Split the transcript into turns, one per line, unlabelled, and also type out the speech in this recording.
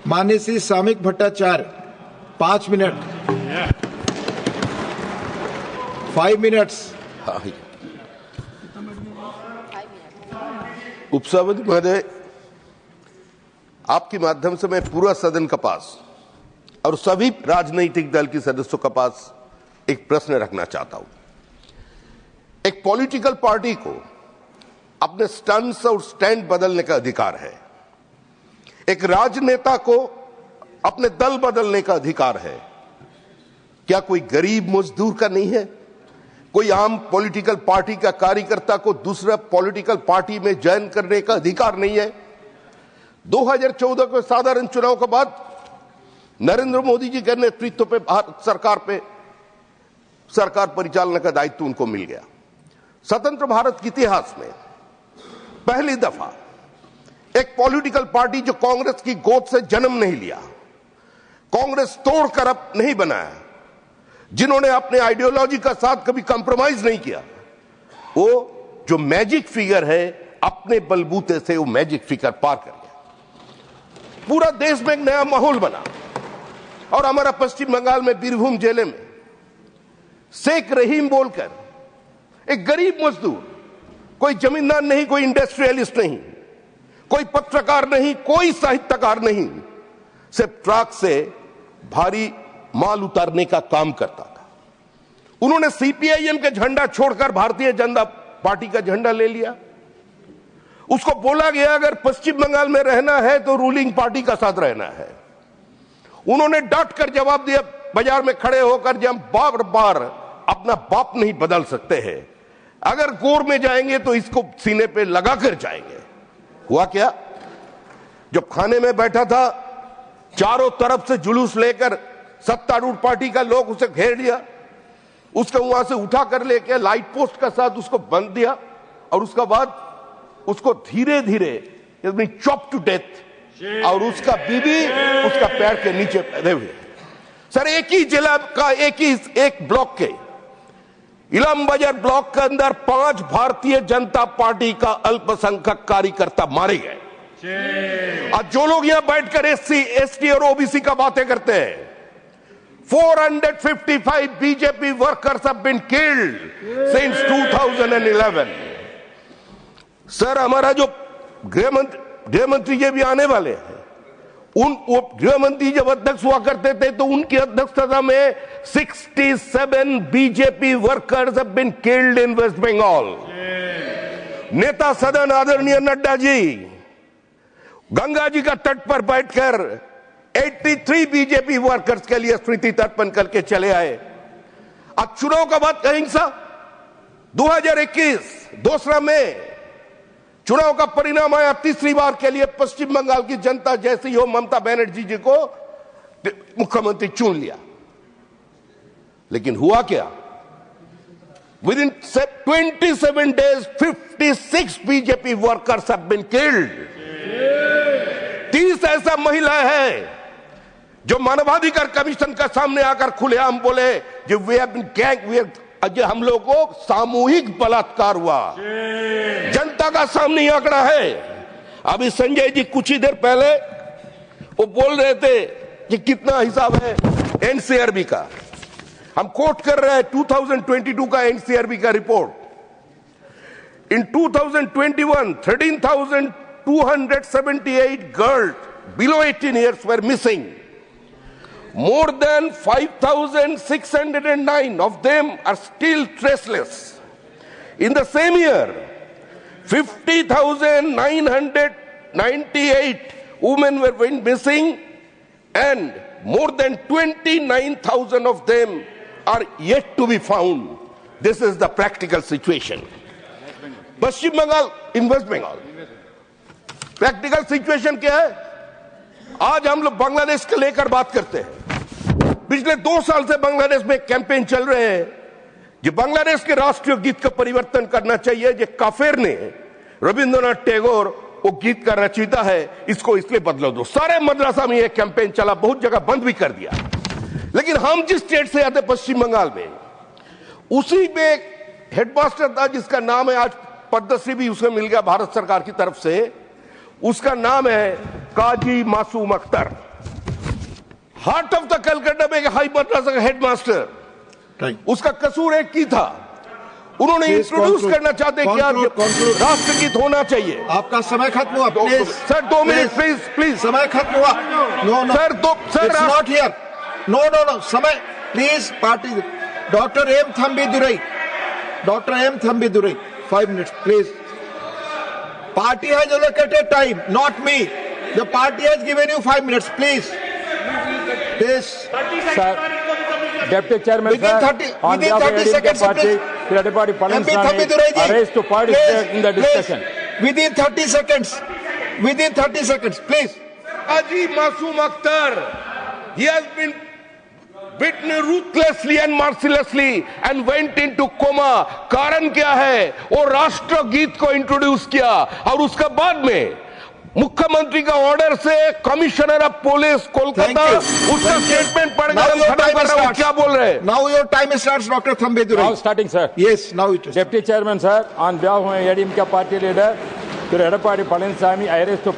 माननीय Shri Samik Bhattacharya 5 minute. 5 minutes.
उपसभापति महोदय, आपके माध्यम से मैं पूरा सदन के पास और सभी राजनीतिक दल के सदस्यों के पास एक प्रश्न रखना चाहता हूं। एक पॉलिटिकल पार्टी को अपने स्टंट्स और स्टैंड बदलने का अधिकार है। एक राजनेता को अपने दल बदलने का अधिकार है। क्या कोई गरीब मजदूर का नहीं है? कोई आम पॉलिटिकल पार्टी का कार्यकर्ता को दूसरा पॉलिटिकल पार्टी में ज्वाइन करने का अधिकार नहीं है? 2014 के साधारण चुनाव के बाद नरेंद्र मोदी जी के नेतृत्व पे भारत सरकार परिचालन का दायित्व उनको मिल गया। स्वतंत्र भारत के इतिहास में पहली दफा एक पॉलिटिकल पार्टी जो कांग्रेस की गोद से जन्म नहीं लिया, कांग्रेस तोड़कर अब नहीं बनाया, जिन्होंने अपने आइडियोलॉजी का साथ कभी कंप्रोमाइज नहीं किया, वो जो मैजिक फिगर है अपने बलबूते से वो मैजिक फिगर पार कर गया। पूरा देश में एक नया माहौल बना और हमारा पश्चिम बंगाल में बीरभूम जिले में शेख रहीम बोलकर एक गरीब मजदूर, कोई जमींदार नहीं, कोई इंडस्ट्रियलिस्ट नहीं, कोई पत्रकार नहीं, कोई साहित्यकार नहीं, सिर्फ ट्रक से भारी माल उतारने का काम करता था। उन्होंने सीपीआईएम के झंडा छोड़कर भारतीय जनता पार्टी का झंडा ले लिया। उसको बोला गया अगर पश्चिम बंगाल में रहना है तो रूलिंग पार्टी का साथ रहना है। उन्होंने डट कर जवाब दिया बाजार में खड़े होकर, जब बार बार अपना बाप नहीं बदल सकते हैं, अगर गोर में जाएंगे तो इसको सीने पे लगाकर जाएंगे। हुआ क्या? जब खाने में बैठा था, चारों तरफ से जुलूस लेकर सत्तारूढ़ पार्टी का लोग उसे घेर लिया, उसको वहां से उठा कर लेके लाइट पोस्ट के साथ उसको बंद दिया और उसके बाद उसको धीरे धीरे चॉप टू डेथ और उसका बीबी उसका पैर के नीचे पैदे हुए। सर, एक ही जिला का एक ब्लॉक के इलाम बाजार ब्लॉक के अंदर 5 भारतीय जनता पार्टी का अल्पसंख्यक कार्यकर्ता मारे गए। आज जो लोग यहां बैठकर एससी, एसटी और ओबीसी का बातें करते हैं, 455 BJP workers have been killed since 2011। Sir, हमारा जो गृह मंत्री जी भी आने वाले हैं, गृह मंत्री जब अध्यक्ष हुआ करते थे तो उनकी अध्यक्षता में 67 BJP workers have been killed in West Bengal. नेता सदन आदरणीय नड्डा जी गंगा जी का तट पर बैठकर 83 बीजेपी वर्कर्स के लिए स्मृति तर्पण करके चले आए। अब चुनाव का बात कहेंगे सा 2021 2 मई चुनाव का परिणाम आया। तीसरी बार के लिए पश्चिम बंगाल की जनता जैसी हो ममता बनर्जी जी को मुख्यमंत्री चुन लिया। लेकिन हुआ क्या? Within 27 days 56 BJP workers have been killed. 30 ऐसा महिला है जो मानवाधिकार कमीशन का सामने आकर खुलेआम बोले जो वी हैव बीन गैंग, हम लोगों को सामूहिक बलात्कार हुआ। जनता का सामने आंकड़ा है। अभी संजय जी कुछ ही देर पहले वो बोल रहे थे कि कितना हिसाब है एनसीआरबी का। हम कोट कर रहे हैं 2022 का एनसीआरबी का report. In 2021 13,278 girls below 18 years were missing. More than 5,609 of them are still traceless. In the same year, 50,998 women were missing and more than 29,000 of them are yet to be found. This is the practical situation. Paschim Bangal, in West Bengal practical situation क्या है? आज हम लोग बांग्लादेश के लेकर बात करते हैं। पिछले 2 साल से बांग्लादेश में कैंपेन चल रहे हैं जो बांग्लादेश के राष्ट्रीय गीत का परिवर्तन करना चाहिए। जो काफिर ने रविंद्रनाथ टैगोर वो गीत का रचयिता है, इसको इसलिए बदलो दो। सारे मदरसा में ये कैंपेन चला, बहुत जगह बंद भी कर दिया। लेकिन हम जिस स्टेट से आते पश्चिम बंगाल में, उसी में एक हेडमास्टर था जिसका नाम है, आज पद्मश्री भी उसे मिल गया भारत सरकार की तरफ से। उसका नाम है काजी मासूम Akhtar, heart of the Calcutta में हाई मद्रासा का हेडमास्टर। उसका कसूर एक की था, उन्होंने इंट्रोड्यूस करना चाहते कि राष्ट्रगीत होना चाहिए।
आपका समय खत्म हुआ, please
sir 2 minute please please.
समय खत्म हुआ। No no
sir sir
not here. No no no समय please. Party doctor M Thambidurai, doctor M Thambidurai 5 minutes please. Party has allocated time, not me. The party has given you 5 minutes, please. Please.
Sir, Deputy Chairman,
Within
sir,
30
on behalf of
seconds,
ADMK party,
please.
Edapadi
MP
Palaniswamy
Thambiduraiji,
arranged to participate in the discussion.
Within 30 seconds. Within 30 seconds, please.
काजी मासूम Akhtar, he has been beaten ruthlessly and mercilessly and went into coma। कारण क्या है? वो राष्ट्रगीत को introduce किया और उसके बाद में मुख्यमंत्री का ऑर्डर से कमिश्नर ऑफ पुलिस कोलकाता उसका स्टेटमेंट पढ़कर हम खत्म कर रहे हैं। क्या बोल रहे हैं?
Now your time starts, Dr. Thambidurai.
Now starting, sir.
Yes, now it is.
Deputy Chairman, sir, on behalf of ADMK party leader, Edapadi Palaniswamy arranged to